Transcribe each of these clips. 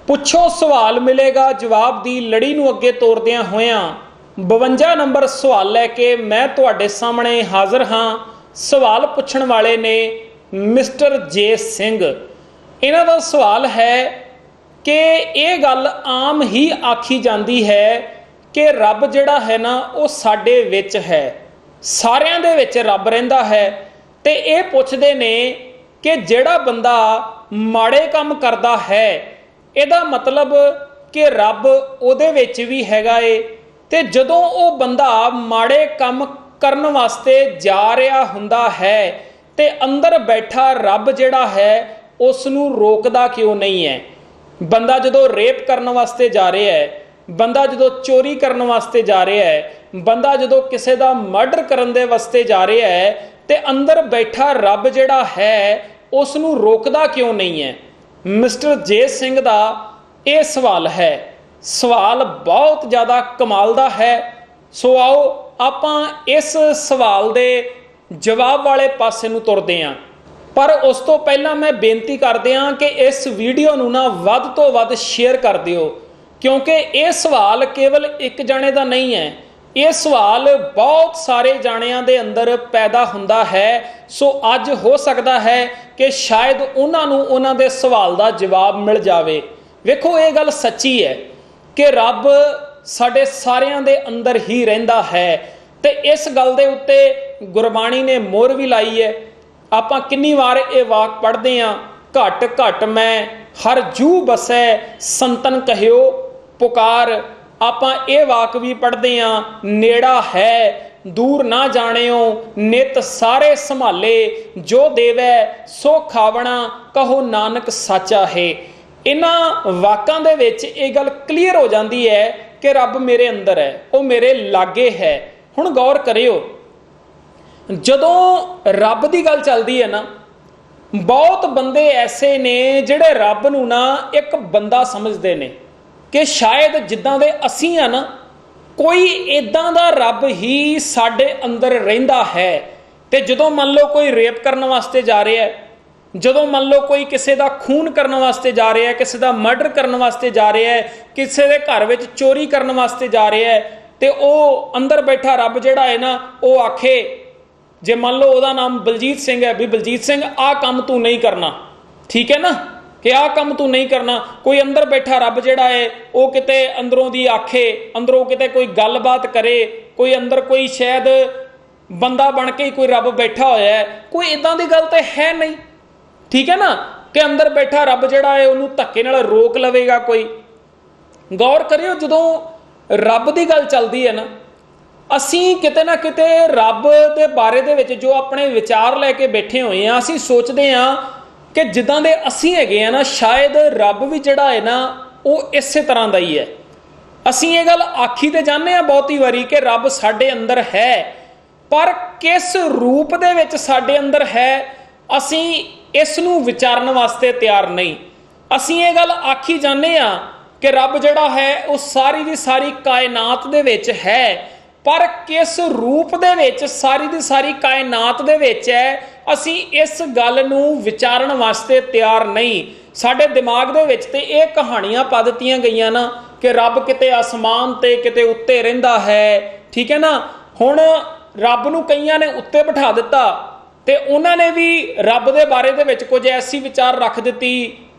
ਪੁੱਛੋ ਸਵਾਲ ਮਿਲੇਗਾ ਜਵਾਬ ਦੀ ਲੜੀ ਨੂੰ ਅੱਗੇ ਤੋਰਦਿਆਂ ਹੋਇਆਂ 52 ਨੰਬਰ ਸਵਾਲ ਲੈ ਕੇ ਮੈਂ ਤੁਹਾਡੇ ਸਾਹਮਣੇ ਹਾਜ਼ਰ ਹਾਂ। ਸਵਾਲ ਪੁੱਛਣ ਵਾਲੇ ਨੇ ਮਿਸਟਰ ਜੇ ਸਿੰਘ। ਇਹਨਾਂ ਦਾ ਸਵਾਲ ਹੈ ਕਿ ਇਹ ਗੱਲ ਆਮ ਹੀ ਆਖੀ ਜਾਂਦੀ ਹੈ ਕਿ ਰੱਬ ਜਿਹੜਾ ਹੈ ਨਾ ਉਹ ਸਾਡੇ ਵਿੱਚ ਹੈ, ਸਾਰਿਆਂ ਦੇ ਵਿੱਚ ਰੱਬ ਰਹਿੰਦਾ ਹੈ। ਤੇ ਇਹ ਪੁੱਛਦੇ ਨੇ ਕਿ ਜਿਹੜਾ ਬੰਦਾ ਮਾੜੇ ਕੰਮ ਕਰਦਾ ਹੈ ਇਹਦਾ ਮਤਲਬ ਕਿ ਰੱਬ ਉਹਦੇ ਵਿੱਚ ਵੀ ਹੈਗਾ ਏ, ਤੇ ਜਦੋਂ ਉਹ ਬੰਦਾ ਮਾੜੇ ਕੰਮ ਕਰਨ ਵਾਸਤੇ ਜਾ ਰਿਹਾ ਹੁੰਦਾ ਹੈ ਤੇ ਅੰਦਰ ਬੈਠਾ ਰੱਬ ਜਿਹੜਾ ਹੈ ਉਸ ਨੂੰ ਰੋਕਦਾ ਕਿਉਂ ਨਹੀਂ ਹੈ? ਬੰਦਾ ਜਦੋਂ ਰੇਪ ਕਰਨ ਵਾਸਤੇ ਜਾ ਰਿਹਾ ਹੈ, ਬੰਦਾ ਜਦੋਂ ਚੋਰੀ ਕਰਨ ਵਾਸਤੇ ਜਾ ਰਿਹਾ ਹੈ, ਬੰਦਾ ਜਦੋਂ ਕਿਸੇ ਦਾ ਮਰਡਰ ਕਰਨ ਦੇ ਵਾਸਤੇ ਜਾ ਰਿਹਾ ਹੈ ਤੇ ਅੰਦਰ ਬੈਠਾ ਰੱਬ ਜਿਹੜਾ ਹੈ ਉਸ ਨੂੰ ਰੋਕਦਾ ਕਿਉਂ ਨਹੀਂ ਹੈ? ਮਿਸਟਰ ਜੇ ਸਿੰਘ ਦਾ ਇਹ ਸਵਾਲ ਹੈ। ਸਵਾਲ ਬਹੁਤ ਜ਼ਿਆਦਾ ਕਮਾਲ ਦਾ ਹੈ। ਸੋ ਆਓ ਆਪਾਂ ਇਸ ਸਵਾਲ ਦੇ ਜਵਾਬ ਵਾਲੇ ਪਾਸੇ ਨੂੰ ਤੁਰਦੇ ਹਾਂ। ਪਰ ਉਸ ਤੋਂ ਪਹਿਲਾਂ ਮੈਂ ਬੇਨਤੀ ਕਰਦੇ ਹਾਂ ਕਿ ਇਸ ਵੀਡੀਓ ਨੂੰ ਨਾ ਵੱਧ ਤੋਂ ਵੱਧ ਸ਼ੇਅਰ ਕਰ ਦਿਓ, ਕਿਉਂਕਿ ਇਹ ਸਵਾਲ ਕੇਵਲ ਇੱਕ ਜਾਣੇ ਦਾ ਨਹੀਂ ਹੈ, ਇਹ ਸਵਾਲ ਬਹੁਤ ਸਾਰੇ ਜਾਣਿਆਂ ਦੇ ਅੰਦਰ ਪੈਦਾ ਹੁੰਦਾ ਹੈ। ਸੋ ਅੱਜ ਹੋ ਸਕਦਾ ਹੈ ਕਿ ਸ਼ਾਇਦ ਉਹਨਾਂ ਨੂੰ ਉਹਨਾਂ ਦੇ ਸਵਾਲ ਦਾ ਜਵਾਬ ਮਿਲ ਜਾਵੇ। ਵੇਖੋ, ਇਹ ਗੱਲ ਸੱਚੀ ਹੈ ਕਿ ਰੱਬ ਸਾਡੇ ਸਾਰਿਆਂ ਦੇ ਅੰਦਰ ਹੀ ਰਹਿੰਦਾ ਹੈ, ਤੇ ਇਸ ਗੱਲ ਦੇ ਉੱਤੇ ਗੁਰਬਾਣੀ ਨੇ ਮੋਹਰ ਵੀ ਲਾਈ ਹੈ। ਆਪਾਂ ਕਿੰਨੀ ਵਾਰ ਇਹ ਵਾਕ ਪੜ੍ਹਦੇ ਹਾਂ, ਘਟ ਘਟ ਮੈਂ ਹਰ ਜੂ ਬਸੈ ਸੰਤਨ ਕਹਿਓ ਪੁਕਾਰ। ਆਪਾਂ ਇਹ ਵਾਕ ਵੀ ਪੜ੍ਹਦੇ ਹਾਂ, ਨੇੜਾ ਹੈ ਦੂਰ ਨਾ ਜਾਣਿਓ ਨਿਤ ਸਾਰੇ ਸੰਭਾਲੇ, ਜੋ ਦੇਵੈ ਸੋ ਖਾਵਣਾ ਕਹੋ ਨਾਨਕ ਸਾਚਾ ਹੈ। ਇਹਨਾਂ ਵਾਕਾਂ ਦੇ ਵਿੱਚ ਇਹ ਗੱਲ ਕਲੀਅਰ ਹੋ ਜਾਂਦੀ ਹੈ ਕਿ ਰੱਬ ਮੇਰੇ ਅੰਦਰ ਹੈ, ਉਹ ਮੇਰੇ ਲਾਗੇ ਹੈ। ਹੁਣ ਗੌਰ ਕਰਿਓ, ਜਦੋਂ ਰੱਬ ਦੀ ਗੱਲ ਚੱਲਦੀ ਹੈ ਨਾ, ਬਹੁਤ ਬੰਦੇ ਐਸੇ ਨੇ ਜਿਹੜੇ ਰੱਬ ਨੂੰ ਨਾ ਇੱਕ ਬੰਦਾ ਸਮਝਦੇ ਨੇ ਕਿ ਸ਼ਾਇਦ ਜਿੱਦਾਂ ਦੇ ਅਸੀਂ ਆ ਨਾ, ਕੋਈ ਇਦਾਂ ਦਾ ਰੱਬ ਹੀ ਸਾਡੇ ਅੰਦਰ ਰਹਿੰਦਾ ਹੈ। ਤੇ ਜਦੋਂ ਮੰਨ ਲਓ ਕੋਈ ਰੇਪ ਕਰਨ ਵਾਸਤੇ ਜਾ ਰਿਹਾ ਹੈ, ਜਦੋਂ ਮੰਨ ਲਓ ਕੋਈ ਕਿਸੇ ਦਾ ਖੂਨ ਕਰਨ ਵਾਸਤੇ ਜਾ ਰਿਹਾ ਹੈ, ਕਿਸੇ ਦਾ ਮਰਡਰ ਕਰਨ ਵਾਸਤੇ ਜਾ ਰਿਹਾ ਹੈ, ਕਿਸੇ ਦੇ ਘਰ ਵਿੱਚ ਚੋਰੀ ਕਰਨ ਵਾਸਤੇ ਜਾ ਰਿਹਾ ਹੈ, ਤੇ ਉਹ ਅੰਦਰ ਬੈਠਾ ਰੱਬ ਜਿਹੜਾ ਹੈ ਨਾ ਉਹ ਆਖੇ, ਜੇ ਮੰਨ ਲਓ ਉਹਦਾ ਨਾਮ ਬਲਜੀਤ ਸਿੰਘ ਹੈ, ਵੀ ਬਲਜੀਤ ਸਿੰਘ ਆਹ ਕੰਮ ਤੂੰ ਨਹੀਂ ਕਰਨਾ, ਠੀਕ ਹੈ ਨਾ, ਕਿ ਆਹ ਕੰਮ ਤੂੰ ਨਹੀਂ ਕਰਨਾ। ਕੋਈ ਅੰਦਰ ਬੈਠਾ ਰੱਬ ਜਿਹੜਾ ਹੈ ਉਹ ਕਿਤੇ ਅੰਦਰੋਂ ਦੀ ਆਖੇ, ਅੰਦਰੋਂ ਕਿਤੇ ਕੋਈ ਗੱਲਬਾਤ ਕਰੇ, ਕੋਈ ਅੰਦਰ ਕੋਈ ਸ਼ਾਇਦ ਬੰਦਾ ਬਣ ਕੇ ਹੀ ਕੋਈ ਰੱਬ ਬੈਠਾ ਹੋਇਆ ਹੈ। ਕੋਈ ਇਦਾਂ ਦੀ ਗੱਲ ਤਾਂ ਹੈ ਨਹੀਂ, ਠੀਕ ਹੈ ਨਾ, ਕਿ ਅੰਦਰ ਬੈਠਾ ਰੱਬ ਜਿਹੜਾ ਹੈ ਉਹਨੂੰ ਧੱਕੇ ਨਾਲ ਰੋਕ ਲਵੇਗਾ ਕੋਈ। ਗੌਰ ਕਰਿਓ, ਜਦੋਂ ਰੱਬ ਦੀ ਗੱਲ ਚੱਲਦੀ ਹੈ ਨਾ, ਅਸੀਂ ਕਿਤੇ ਨਾ ਕਿਤੇ ਰੱਬ ਦੇ ਬਾਰੇ ਦੇ ਵਿੱਚ ਜੋ ਆਪਣੇ ਵਿਚਾਰ ਲੈ ਕੇ ਬੈਠੇ ਹੋਏ ਹਾਂ, ਅਸੀਂ ਸੋਚਦੇ ਹਾਂ ਕਿ ਜਿੱਦਾਂ ਦੇ ਅਸੀਂ ਹੈਗੇ ਆ ਨਾ, ਸ਼ਾਇਦ ਰੱਬ ਵੀ ਜਿਹੜਾ ਹੈ ਨਾ ਉਹ ਇਸੇ ਤਰ੍ਹਾਂ ਦਾ ਹੀ ਹੈ। ਅਸੀਂ ਇਹ ਗੱਲ ਆਖੀ ਤੇ ਜਾਂਦੇ ਹਾਂ ਬਹੁਤੀ ਵਾਰੀ ਕਿ ਰੱਬ ਸਾਡੇ ਅੰਦਰ ਹੈ, ਪਰ ਕਿਸ ਰੂਪ ਦੇ ਵਿੱਚ ਸਾਡੇ ਅੰਦਰ ਹੈ ਅਸੀਂ ਇਸ ਨੂੰ ਵਿਚਾਰਨ ਵਾਸਤੇ ਤਿਆਰ ਨਹੀਂ। ਅਸੀਂ ਇਹ ਗੱਲ ਆਖੀ ਜਾਂਦੇ ਹਾਂ ਕਿ ਰੱਬ ਜਿਹੜਾ ਹੈ ਉਹ ਸਾਰੀ ਦੀ ਸਾਰੀ ਕਾਇਨਾਤ ਦੇ ਵਿੱਚ ਹੈ, ਪਰ ਕਿਸ ਰੂਪ ਦੇ ਵਿੱਚ ਸਾਰੀ ਦੀ ਸਾਰੀ ਕਾਇਨਾਤ ਦੇ ਵਿੱਚ ਹੈ ਅਸੀਂ ਇਸ ਗੱਲ ਨੂੰ ਵਿਚਾਰਨ ਵਾਸਤੇ ਤਿਆਰ ਨਹੀਂ। ਸਾਡੇ ਦਿਮਾਗ ਦੇ ਵਿੱਚ ਤੇ ਇਹ ਕਹਾਣੀਆਂ ਪਾ ਦਿੱਤੀਆਂ ਗਈਆਂ ਨਾ ਕਿ ਰੱਬ ਕਿਤੇ ਆਸਮਾਨ ਤੇ ਕਿਤੇ ਉੱਤੇ ਰਹਿੰਦਾ ਹੈ, ਠੀਕ ਹੈ ਨਾ। ਹੁਣ ਰੱਬ ਨੂੰ ਕਈਆਂ ਨੇ ਉੱਤੇ ਬਿਠਾ ਦਿੱਤਾ ਤੇ ਉਹਨਾਂ ਨੇ ਵੀ ਰੱਬ ਦੇ ਬਾਰੇ ਦੇ ਵਿੱਚ ਕੁਝ ਐਸੀ ਵਿਚਾਰ ਰੱਖ ਦਿੱਤੀ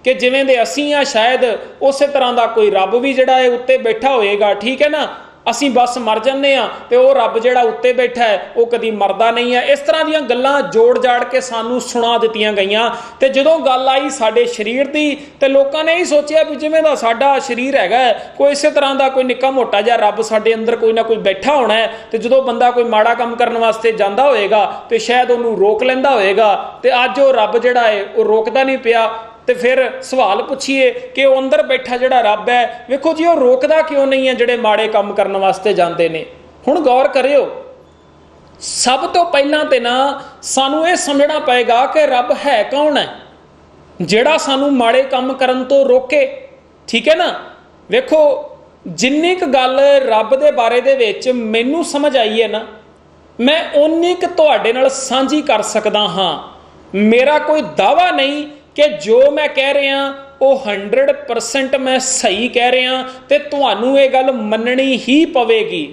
ਕਿ ਜਿਵੇਂ ਦੇ ਅਸੀਂ ਆ ਸ਼ਾਇਦ ਉਸੇ ਤਰ੍ਹਾਂ ਦਾ ਕੋਈ ਰੱਬ ਵੀ ਜਿਹੜਾ ਹੈ ਉੱਤੇ ਬੈਠਾ ਹੋਏਗਾ, ਠੀਕ ਹੈ ਨਾ। ਅਸੀਂ ਬਸ ਮਰ ਜਾਂਦੇ ਹਾਂ ਤੇ ਉਹ ਰੱਬ ਜਿਹੜਾ ਉੱਤੇ ਬੈਠਾ ਹੈ ਉਹ ਕਦੀ ਮਰਦਾ ਨਹੀਂ ਹੈ। ਇਸ ਤਰ੍ਹਾਂ ਦੀਆਂ ਗੱਲਾਂ ਜੋੜ ਜਾੜ ਕੇ ਸਾਨੂੰ ਸੁਣਾ ਦਿੱਤੀਆਂ ਗਈਆਂ। ਤੇ ਜਦੋਂ ਗੱਲ ਆਈ ਸਾਡੇ ਸਰੀਰ ਦੀ, ਤੇ ਲੋਕਾਂ ਨੇ ਇਹ ਸੋਚਿਆ ਵੀ ਜਿਵੇਂ ਦਾ ਸਾਡਾ ਸਰੀਰ ਹੈਗਾ ਕੋਈ ਇਸੇ ਤਰ੍ਹਾਂ ਦਾ ਕੋਈ ਨਿੱਕਾ ਮੋਟਾ ਜਿਹਾ ਰੱਬ ਸਾਡੇ ਅੰਦਰ ਕੋਈ ਨਾ ਕੋਈ ਬੈਠਾ ਹੋਣਾ ਹੈ, ਤੇ ਜਦੋਂ ਬੰਦਾ ਕੋਈ ਮਾੜਾ ਕੰਮ ਕਰਨ ਵਾਸਤੇ ਜਾਂਦਾ ਹੋਏਗਾ ਤੇ ਸ਼ਾਇਦ ਉਹਨੂੰ ਰੋਕ ਲੈਂਦਾ ਹੋਏਗਾ, ਤੇ ਅੱਜ ਉਹ ਰੱਬ ਜਿਹੜਾ ਹੈ ਉਹ ਰੋਕਦਾ ਨਹੀਂ ਪਿਆ। ਤੇ ਫਿਰ ਸਵਾਲ ਪੁੱਛੀਏ ਕਿ ਉਹ ਅੰਦਰ ਬੈਠਾ ਜਿਹੜਾ ਰੱਬ ਹੈ, ਵੇਖੋ ਜੀ, ਉਹ ਰੋਕਦਾ ਕਿਉਂ ਨਹੀਂ ਹੈ ਜਿਹੜੇ ਮਾੜੇ ਕੰਮ ਕਰਨ ਵਾਸਤੇ ਜਾਂਦੇ ਨੇ। ਹੁਣ ਗੌਰ ਕਰਿਓ, ਸਭ ਤੋਂ ਪਹਿਲਾਂ ਤੇ ਨਾ ਸਾਨੂੰ ਇਹ ਸਮਝਣਾ ਪਏਗਾ ਕਿ ਰੱਬ ਹੈ ਕੌਣ ਹੈ ਜਿਹੜਾ ਸਾਨੂੰ ਮਾੜੇ ਕੰਮ ਕਰਨ ਤੋਂ ਰੋਕੇ, ਠੀਕ ਹੈ ਨਾ। ਵੇਖੋ, ਜਿੰਨੀ ਕੁ ਗੱਲ ਰੱਬ ਦੇ ਬਾਰੇ ਦੇ ਵਿੱਚ ਮੈਨੂੰ ਸਮਝ ਆਈ ਹੈ ਨਾ, ਮੈਂ ਓਨੀ ਕੁ ਤੁਹਾਡੇ ਨਾਲ ਸਾਂਝੀ ਕਰ ਸਕਦਾ ਹਾਂ। ਮੇਰਾ ਕੋਈ ਦਾਅਵਾ ਨਹੀਂ ਕਿ ਜੋ ਮੈਂ ਕਹਿ ਰਿਹਾ ਉਹ 100% मैं सही कह रहा ते तुहानू ये गल मननी ही पवेगी।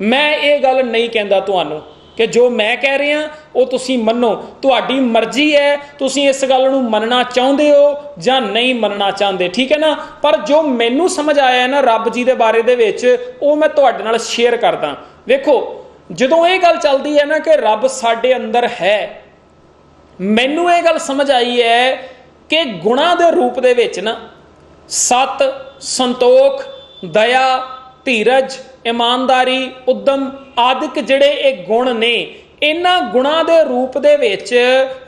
मैं ये गल नहीं कहता तुहानू कि जो मैं कह रहा वो तुसी मनो, तुहाडी मर्जी है, तुसी इस गल नूं मनना चाहुंदे हो जां नहीं मनना चाहते, ठीक है ना। पर जो मैनू समझ आया है ना रब जी दे बारे दे विच, वो मैं तुहाडे नाल शेयर करदा। देखो जदों ये गल चलदी है ना कि रब साडे अंदर है, मैनू ये गल समझ आई है कि गुणां दे रूप दे विच ना सत, संतोख, दया, धीरज, ईमानदारी, उद्यम आदिक जिहड़े ये गुण ने, इन्हां गुणां दे रूप दे विच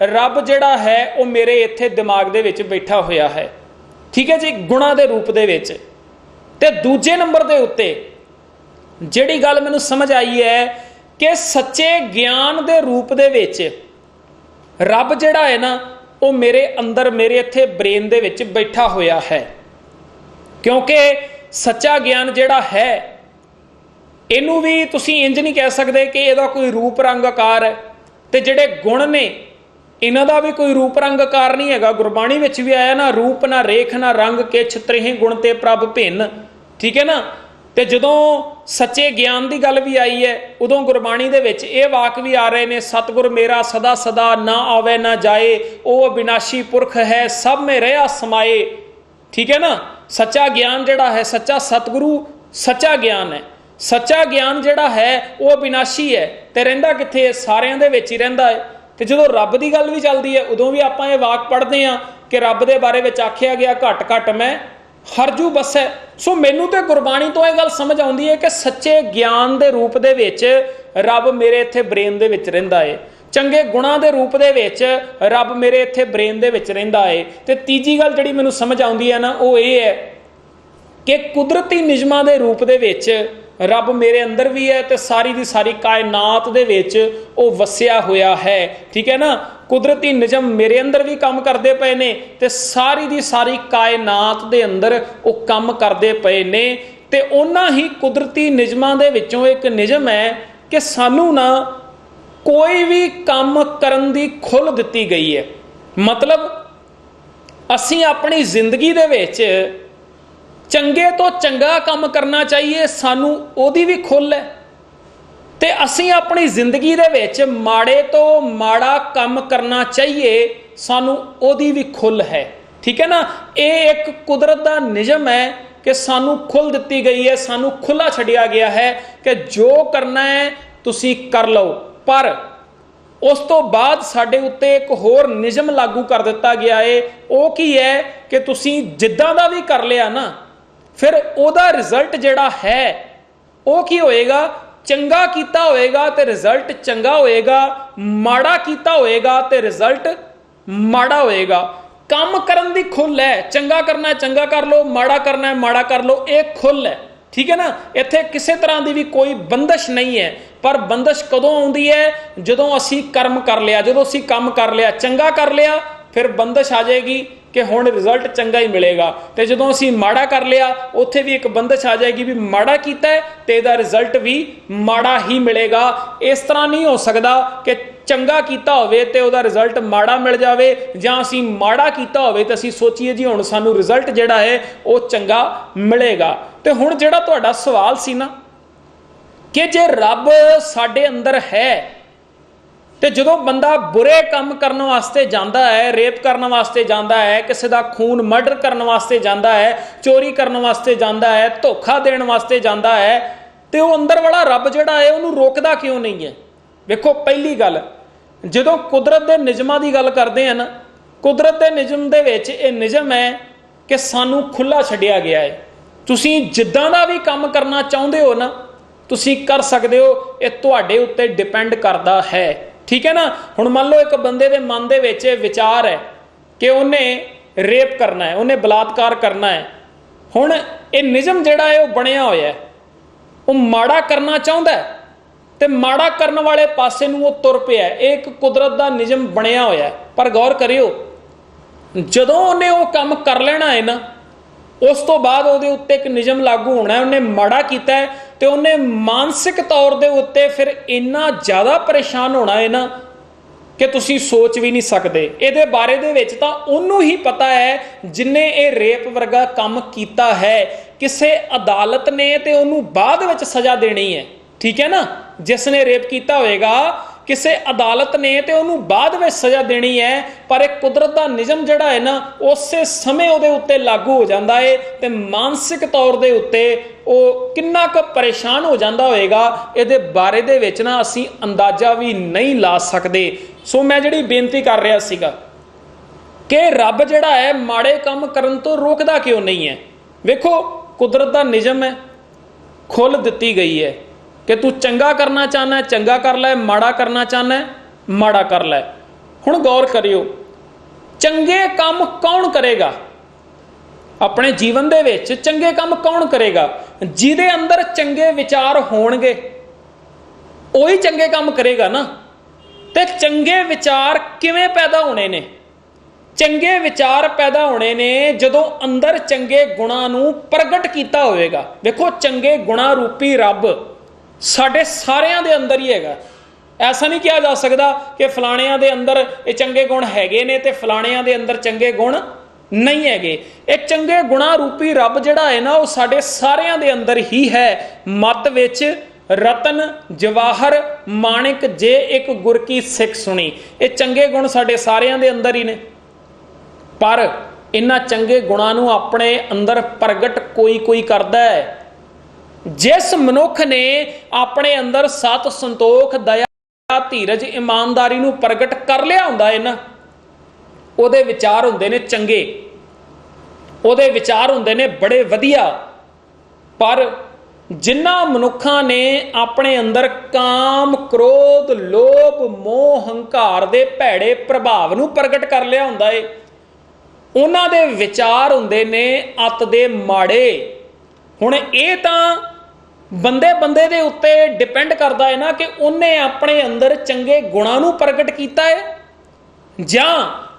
रब जिहड़ा है वो मेरे इत्थे दिमाग दे विच बैठा होया है, ठीक है जी, गुणां दे रूप दे विच। ते दूजे नंबर दे उत्ते जिहड़ी गल मैनूं समझ आई है कि सच्चे ज्ञान दे रूप दे विच रब जिहड़ा है ना वो मेरे अंदर, मेरे इत्थे ब्रेन दे विच बैठा होया है। क्योंकि सच्चा ज्ञान जिहड़ा है इनू भी तुसी इंज नहीं कह सकते कि इहदा कोई रूप रंग आकार है, ते जिहड़े गुण ने इन्हां दा भी कोई रूप रंग आकार नहीं हैगा। गुरबाणी विच भी आया ना, रूप ना रेख ना रंग के छत्रेह गुण ते प्रभ भिन्न, ठीक है ना। ते जदों सच्चे ज्ञान की गल भी आई है उदों गुरबाणी दे विच ये वाक भी आ रहे ने, सतगुर मेरा सदा सदा ना आवे ना जाए, ओ अविनाशी पुरख है सब में रहा समाए, ठीक है ना। सच्चा ज्ञान जिहड़ा है, सच्चा सतगुरु सच्चा ज्ञान है, सच्चा ज्ञान जिहड़ा है वो अविनाशी है, ते रहिंदा कित्थे, सारियां दे विच ही रहिंदा है। ते जदों रब की गल भी चलदी है उदों भी आपां ये वाक पढ़दे हां कि रब दे बारे विच आखिया गया घट घट मैं हरजू बस है। सो मैनू तो गुरबाणी तो यह गल समझ आउंदी है कि सच्चे ज्ञान दे रूप दे विच रब मेरे इत्थे ब्रेन दे विच रहिंदा है, चंगे गुणां दे रूप दे विच रब मेरे इत्थे ब्रेन दे विच रहिंदा है। ते तीजी गल जिहड़ी मैनू समझ आउंदी है ना वो ये है कि कुदरती नियमां दे रूप दे विच रब मेरे अंदर भी है, तो सारी की सारी कायनात दे विच वो वसिया होया है, ठीक है ना। कुदरती निजम मेरे अंदर भी काम करते पे ने, ते सारी की सारी कायनात दे अंदर वो काम करते पे ने। ते उन्हां ही कुदरती निजमां दे विचों एक निजम है कि सानू ना कोई भी काम करन दी खुल दिती गई है। मतलब असीं अपनी जिंदगी दे विच चंगे तो चंगा काम करना चाहिए, सानू ओदी भी खुल है, ते असीं अपनी जिंदगी दे विच माड़े तो माड़ा काम करना चाहिए, सानू ओदी भी खुल है, ठीक है ना। ये एक कुदरत का नियम है कि सानू खुल दिती गई है, सानू खुला छड्डिया गया है कि जो करना है तुसी कर लो। पर उस तो बाद साडे उत्ते एक होर नियम लागू कर दिता गया है, वो की है कि तुसी जिद्दां दा भी कर लिया ना, फिर ओदा रिजल्ट जिहड़ा है वो की होएगा, चंगा कीता होएगा तो रिजल्ट चंगा होएगा, माड़ा कीता होएगा तो रिजल्ट माड़ा होएगा। काम करन दी खुल है, चंगा करना है चंगा कर लो, माड़ा करना है माड़ा कर लो, एक खुल है, ठीक है ना। इत्थे किसी तरह की भी कोई बंदिश नहीं है। पर बंदिश कदों आउंदी है, जदों असी कर्म कर लिया, जदों असी काम कर लिया, चंगा कर लिया, फिर बंदिश आ जाएगी कि हुण रिजल्ट चंगा ही मिलेगा। तो जदों असी माड़ा कर लिया उत्थे भी एक बंदिश आ जाएगी भी माड़ा कीता है तो इहदा रिजल्ट भी माड़ा ही मिलेगा। इस तरह नहीं हो सकता कि चंगा कीता होवे ते उहदा रिजल्ट माड़ा मिल जावे, जां असी माड़ा कीता होवे ते असी सोचीए जी हुण सानू रिजल्ट जिहड़ा है वो चंगा मिलेगा। ते हुण जिहड़ा तुहाडा सवाल सी ना कि जे रब साडे अंदर है तो जो बंदा बुरे काम करने वास्ते जाता है, रेप करने वास्ते जाता है, किसी का खून मर्डर करने वास्ते जाता है, चोरी करने वास्ते जाता है, धोखा देने वास्ते जाता है, तो वो अंदर वाला रब जिहड़ा है उन्होंने रोकदा क्यों नहीं है। देखो पहली गल, जो कुदरत के नियमां की गल करते हैं ना, कुदरत के नियम दे विच ये नियम है कि सानू खुला छड्डिया गया है। तुसीं जिद्दां दा भी काम करना चाहुंदे हो ना, तुसीं कर सकदे हो, ये तुहाडे उत्ते डिपेंड करदा है, ठीक है ना। हुण मान लो एक बंदे दे मन दे विच विचार है कि उन्हें रेप करना है, उन्हें बलात्कार करना है। हुण ये नियम जिहड़ा है वो बनिया होया है, वो माड़ा करना चाहुंदा है ते माड़ा करने वाले पासे नूं वो तुर पिया है। एक कुदरत दा नियम बनिया होया है। पर गौर करियो, जदों उन्हें वो काम कर लेना है ना, उस तो बाद उहदे उत्ते एक नियम लागू होना है। उन्हें माड़ा कीता है तो उन्हें मानसिक तौर के उत्ते फिर इन्ना ज़्यादा परेशान होना है ना कि तुसीं सोच भी नहीं सकते। इहदे बारे दे विच तां उहनूं ही पता है जिन्ने ये रेप वर्गा काम कीता है। किसे अदालत ने ते उहनूं बाद विच सज़ा देनी है, ठीक है ना। जिसने रेप किया होएगा किसी अदालत ने तो उन्होंने बाद में सज़ा देनी है, पर एक कुदरत का नियम जिहड़ा है ना उस समय उहदे उत्ते लागू हो जाता है तो मानसिक तौर के उत्ते वो कितना क परेशान हो जाता होएगा इहदे बारे दे विच ना असीं अंदाजा भी नहीं ला सकते। सो मैं जिहड़ी बेनती कर रहा सीगा कि रब जिहड़ा है माड़े काम करन तो रोकदा क्यों नहीं है। वेखो कुदरत का नियम है, खुल दिती गई है कि तू चंगा करना चाहना है चंगा कर लै, माड़ा करना चाहना है माड़ा कर लै। हुण गौर करियो, चंगे काम कौन करेगा अपने जीवन दे विच? चंगे काम कौन करेगा? जिहदे अंदर चंगे विचार होणगे उही चंगे काम करेगा ना। ते चंगे विचार किवें पैदा होने ने? चंगे विचार पैदा होने ने जदों अंदर चंगे गुणां नूं प्रगट कीता होवेगा। देखो चंगे गुणां रूपी रब साडे सारियां दे अंदर ही हैगा। ऐसा नहीं कहा जा सकता कि फलाणियां दे अंदर ये चंगे गुण हैगे ने ते फलाणियां दे अंदर चंगे गुण नहीं हैगे। एक चंगे गुणां रूपी रब जिहड़ा है ना वो साडे सारियां दे अंदर ही है। मत विच रतन जवाहर माणिक जे एक गुर की सिख सुनी, ये चंगे गुण साडे सारियां दे अंदर ही ने। पर इन्हां चंगे गुणां नूं अपने अंदर प्रगट कोई कोई करदा है। जिस मनुख ने अपने अंदर सत संतोख दया धीरज ईमानदारी नूं प्रगट कर लिया हुंदा है ना, उहदे विचार हुंदे ने चंगे, उहदे विचार हुंदे ने बड़े वधिया। पर जिन्हां मनुखां ने अपने अंदर काम क्रोध लोभ मोह हंकार दे भैड़े प्रभाव नूं प्रगट कर लिया हुंदा है, उन्हां दे विचार हुंदे ने अत दे माड़े। हुण ये तां बंदे बंदे दे उत्ते डिपेंड करदा है ना कि उन्हें अपने अंदर चंगे गुणां नूं प्रगट कीता है जां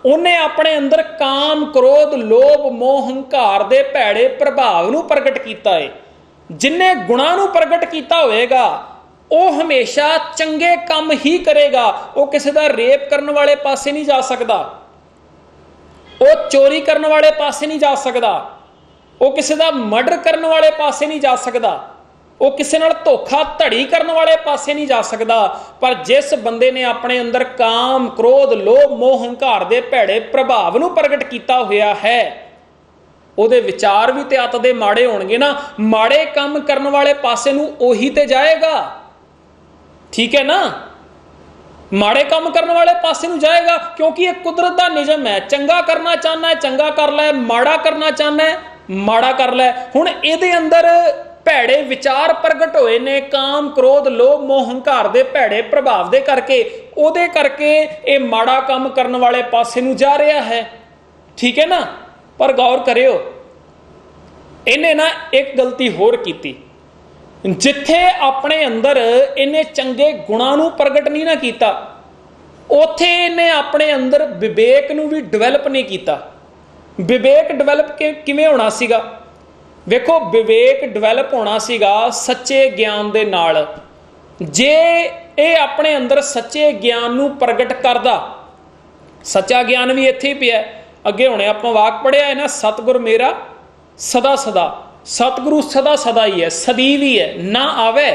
उन्हें अपने अंदर काम क्रोध लोभ मोह हंकार दे भैड़े प्रभाव नूं प्रगट कीता है। जिन्हें गुणां नूं प्रगट कीता होएगा वो हमेशा चंगे काम ही करेगा। वो किसी दा रेप करने वाले पासे नहीं जा सकदा, वो चोरी करने वाले पासे नहीं जा सकदा, वो किसी का मर्डर करने वाले पासे नहीं जा सकता, वो किसी नाल धोखा धड़ी करने वाले पासे नहीं जा सकता। पर जिस बंदे ने अपने अंदर काम क्रोध लोभ मोह हंकार दे भैड़े प्रभाव नूं प्रगट किया होया है, उहदे विचार भी ते अत दे माड़े होणगे ना। माड़े काम करने वाले पासे नूं ओही ते जाएगा, ठीक है ना। माड़े काम करने वाले पासे नूं जाएगा क्योंकि एक कुदरत का नियम है। चंगा करना चाहना है चंगा कर लै, माड़ा करना चाहना है माड़ा कर लै। हुण इहदे अंदर भैड़े विचार प्रगट होए ने, काम क्रोध लोभ मोह हंकार दे भैड़े प्रभाव दे करके, उहदे करके ये माड़ा काम करने वाले पासे नूं जा रहा है, ठीक है ना। पर गौर करियो, इन्हें ना एक गलती होर कीती, जिथे अपने अंदर इन्हें चंगे गुणां नूं प्रगट नहीं ना कीता, उथे इन्हें अपने अंदर विवेक नूं भी डिवेलप नहीं कीता। विवेक डिवेलप किवें होना सीगा? वेखो विवेक डिवेलप होना सीगा सच्चे ज्ञान दे नाल। जे ये अपने अंदर सच्चे ज्ञान नूं प्रगट करदा, सच्चा ज्ञान भी इत्थे ही पिया। अगे हुणे आपां वाक पढ़िया है ना, सतगुर मेरा सदा सदा। सतगुरु सदा सदा ही है, सदैव ही है, ना आवे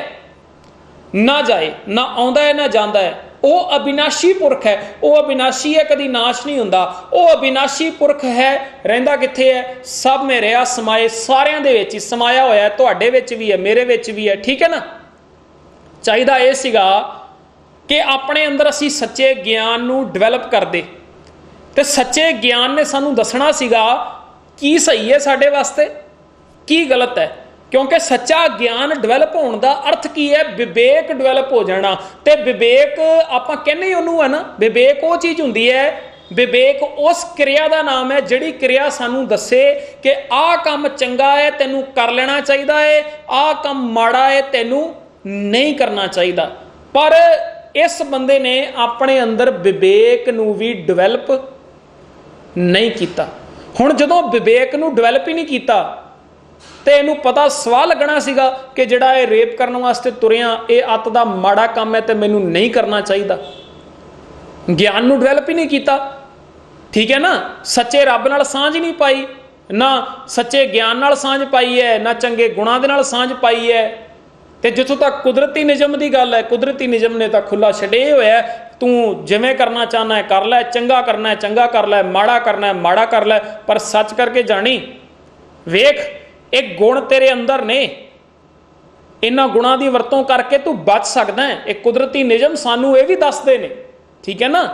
ना जाए, ना आउंदा है ना जांदा है। वो अविनाशी पुरख है, वो अविनाशी है, कभी नाश नहीं हुंदा। वो अविनाशी पुरख है, रहिंदा कित्थे है? सब में रहा समाए, सारियां दे विच ही समाया होया है, तुहाडे विच भी है मेरे विच भी है, ठीक है ना। चाहिदा ये सीगा कि अपने अंदर असीं सच्चे ज्ञान नूं डिवेलप करदे, ते सच्चे ज्ञान ने सानूं दसना सीगा की सही है साडे वास्ते की गलत है। क्योंकि सच्चा ज्ञान डिवेलप होने का अर्थ की है? विवेक डिवेलप हो जाना। तो विवेक आपां कहने उन्होंने है ना, विवेक वो चीज़ हुंदी है, विवेक उस क्रिया का नाम है जिहड़ी क्रिया सानूं दसे कि आह काम चंगा है तैनूं कर लेना चाहिए है, आह काम माड़ा है तैनूं नहीं करना चाहिए। पर इस बंदे ने अपने अंदर विवेक नूं भी डिवेलप नहीं किया। हुण जदों विवेक नूं डिवेलप ही नहीं किया तो इनू पता सवाह लगना सीगा कि जिहड़ा ये रेप करने वास्ते तुरिया ये अत दा माड़ा काम है तो मैनू नहीं करना चाहिए। ਗਿਆਨ ਨੂੰ ਡਿਵੈਲਪ ਹੀ ਨਹੀਂ ਕੀਤਾ। ਠੀਕ ਹੈ ਨਾ, ਸੱਚੇ ਰੱਬ ਨਾਲ ਸਾਂਝ ਨਹੀਂ ਪਾਈ, ਨਾ ਸੱਚੇ ਗਿਆਨ ਨਾਲ ਸਾਂਝ ਪਾਈ ਹੈ, ਨਾ ਚੰਗੇ ਗੁਣਾਂ ਦੇ ਨਾਲ ਸਾਂਝ ਪਾਈ ਹੈ। ਤੇ ਜਿੱਥੋਂ ਤੱਕ ਕੁਦਰਤੀ ਨਿਯਮ ਦੀ ਗੱਲ ਹੈ, ਕੁਦਰਤੀ ਨਿਯਮ ਨੇ ਤਾਂ ਖੁੱਲਾ ਛੱਡੇ ਹੋਇਆ, ਤੂੰ ਜਿਵੇਂ ਕਰਨਾ ਚਾਹੁੰਦਾ ਹੈ ਕਰ ਲੈ, ਚੰਗਾ ਕਰਨਾ ਹੈ ਚੰਗਾ ਕਰ ਲੈ, ਮਾੜਾ ਕਰਨਾ ਹੈ ਮਾੜਾ ਕਰ ਲੈ। ਪਰ ਸੱਚ ਕਰਕੇ ਜਾਣੀ, ਵੇਖ ਇਹ ਗੁਣ ਤੇਰੇ ਅੰਦਰ ਨੇ, ਇਹਨਾਂ ਗੁਣਾਂ ਦੀ ਵਰਤੋਂ ਕਰਕੇ ਤੂੰ ਬਚ ਸਕਦਾ ਹੈ। ਇਹ ਕੁਦਰਤੀ ਨਿਯਮ ਸਾਨੂੰ ਇਹ ਵੀ ਦੱਸਦੇ ਨੇ। ਠੀਕ ਹੈ ਨਾ,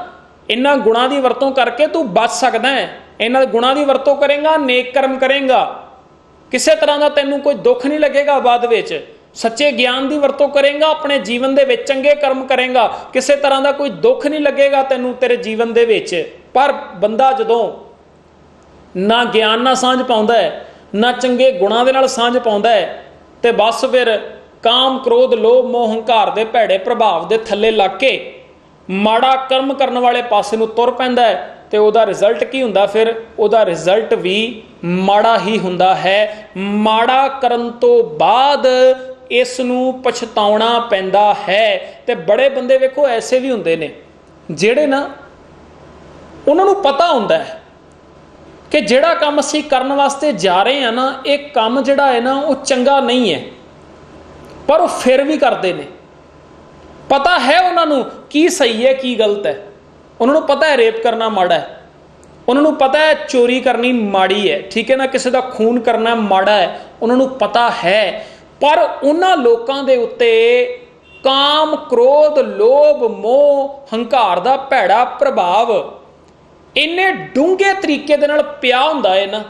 ਇਹਨਾਂ ਗੁਣਾਂ ਦੀ ਵਰਤੋਂ ਕਰਕੇ ਤੂੰ ਬਚ ਸਕਦਾ ਹੈ। ਇਹਨਾਂ ਗੁਣਾਂ ਦੀ ਵਰਤੋਂ ਕਰੇਗਾ, ਨੇਕ ਕਰਮ ਕਰੇਗਾ, ਕਿਸੇ ਤਰ੍ਹਾਂ ਦਾ ਤੈਨੂੰ ਕੋਈ ਦੁੱਖ ਨਹੀਂ ਲੱਗੇਗਾ ਬਾਅਦ ਵਿੱਚ। ਸੱਚੇ ਗਿਆਨ ਦੀ ਵਰਤੋਂ ਕਰੇਗਾ, ਆਪਣੇ ਜੀਵਨ ਦੇ ਵਿੱਚ ਚੰਗੇ ਕਰਮ ਕਰੇਗਾ, ਕਿਸੇ ਤਰ੍ਹਾਂ ਦਾ ਕੋਈ ਦੁੱਖ ਨਹੀਂ ਲੱਗੇਗਾ ਤੈਨੂੰ ਤੇਰੇ ਜੀਵਨ ਦੇ ਵਿੱਚ। ਪਰ ਬੰਦਾ ਜਦੋਂ ਨਾ ਗਿਆਨ ਨਾਲ ਸਾਂਝ ਪਾਉਂਦਾ ਹੈ, ਨਾ ਚੰਗੇ ਗੁਣਾਂ ਦੇ ਨਾਲ ਸਾਂਝ ਪਾਉਂਦਾ ਹੈ, ਤੇ ਬਸ ਫਿਰ ਕਾਮ ਕ੍ਰੋਧ ਲੋਭ ਮੋਹ ਹੰਕਾਰ ਦੇ ਭੈੜੇ ਪ੍ਰਭਾਵ ਦੇ ਥੱਲੇ ਲੱਗ ਕੇ ਮਾੜਾ ਕਰਮ ਕਰਨ ਵਾਲੇ ਪਾਸੇ ਨੂੰ ਤੁਰ ਪੈਂਦਾ ਹੈ। ਤੇ ਉਹਦਾ ਰਿਜ਼ਲਟ ਕੀ ਹੁੰਦਾ? ਫਿਰ ਉਹਦਾ ਰਿਜ਼ਲਟ ਵੀ ਮਾੜਾ ਹੀ ਹੁੰਦਾ ਹੈ। ਮਾੜਾ ਕਰਨ ਤੋਂ ਬਾਅਦ ਇਸ ਨੂੰ ਪਛਤਾਉਣਾ ਪੈਂਦਾ ਹੈ। ਤੇ ਬੜੇ ਬੰਦੇ ਵੇਖੋ ਐਸੇ ਵੀ ਹੁੰਦੇ ਨੇ ਜਿਹੜੇ ਨਾ, ਉਹਨਾਂ ਨੂੰ ਪਤਾ ਹੁੰਦਾ ਹੈ ਕਿ ਜਿਹੜਾ ਕੰਮ ਅਸੀਂ ਕਰਨ ਵਾਸਤੇ ਜਾ ਰਹੇ ਹਾਂ ਨਾ, ਇਹ ਕੰਮ ਜਿਹੜਾ ਹੈ ਨਾ ਉਹ ਚੰਗਾ ਨਹੀਂ ਹੈ, ਪਰ ਉਹ ਫਿਰ ਵੀ ਕਰਦੇ ਨੇ। ਪਤਾ ਹੈ ਉਹਨਾਂ ਨੂੰ ਕੀ ਸਹੀ ਹੈ ਕੀ ਗਲਤ ਹੈ। ਉਹਨਾਂ ਨੂੰ ਪਤਾ ਹੈ ਰੇਪ ਕਰਨਾ ਮਾੜਾ ਹੈ, ਉਹਨਾਂ ਨੂੰ ਪਤਾ ਹੈ ਚੋਰੀ ਕਰਨੀ ਮਾੜੀ ਹੈ, ਠੀਕ ਹੈ ਨਾ, ਕਿਸੇ ਦਾ ਖੂਨ ਕਰਨਾ ਮਾੜਾ ਹੈ, ਉਹਨਾਂ ਨੂੰ ਪਤਾ ਹੈ। ਪਰ ਉਹਨਾਂ ਲੋਕਾਂ ਦੇ ਉੱਤੇ ਕਾਮ ਕ੍ਰੋਧ ਲੋਭ ਮੋਹ ਹੰਕਾਰ ਦਾ ਭੈੜਾ ਪ੍ਰਭਾਵ ਇੰਨੇ ਡੂੰਘੇ ਤਰੀਕੇ ਦੇ ਨਾਲ ਪਿਆ ਹੁੰਦਾ ਹੈ ਨਾ,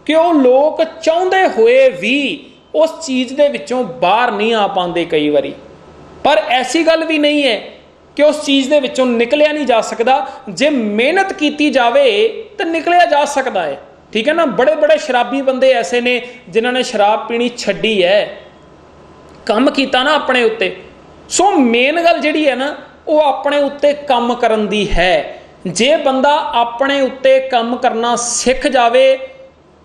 ਕਿ ਉਹ ਲੋਕ ਚਾਹੁੰਦੇ ਹੋਏ ਵੀ ਉਸ ਚੀਜ਼ ਦੇ ਵਿੱਚੋਂ ਬਾਹਰ ਨਹੀਂ ਆ ਪਾਉਂਦੇ ਕਈ ਵਾਰੀ। ਪਰ ਐਸੀ ਗੱਲ ਵੀ ਨਹੀਂ ਹੈ ਕਿ ਉਸ ਚੀਜ਼ ਦੇ ਵਿੱਚੋਂ ਨਿਕਲਿਆ ਨਹੀਂ ਜਾ ਸਕਦਾ। ਜੇ ਮਿਹਨਤ ਕੀਤੀ ਜਾਵੇ ਤਾਂ ਨਿਕਲਿਆ ਜਾ ਸਕਦਾ ਹੈ। ਠੀਕ ਹੈ ਨਾ, ਬੜੇ ਬੜੇ ਸ਼ਰਾਬੀ ਬੰਦੇ ਐਸੇ ਨੇ ਜਿਨ੍ਹਾਂ ਨੇ ਸ਼ਰਾਬ ਪੀਣੀ ਛੱਡੀ ਹੈ, ਕੰਮ ਕੀਤਾ ਨਾ ਆਪਣੇ ਉੱਤੇ। ਸੋ ਮੇਨ ਗੱਲ ਜਿਹੜੀ ਹੈ ਨਾ, ਉਹ ਆਪਣੇ ਉੱਤੇ ਕੰਮ ਕਰਨ ਦੀ ਹੈ। ਜੇ ਬੰਦਾ ਆਪਣੇ ਉੱਤੇ ਕੰਮ ਕਰਨਾ ਸਿੱਖ ਜਾਵੇ,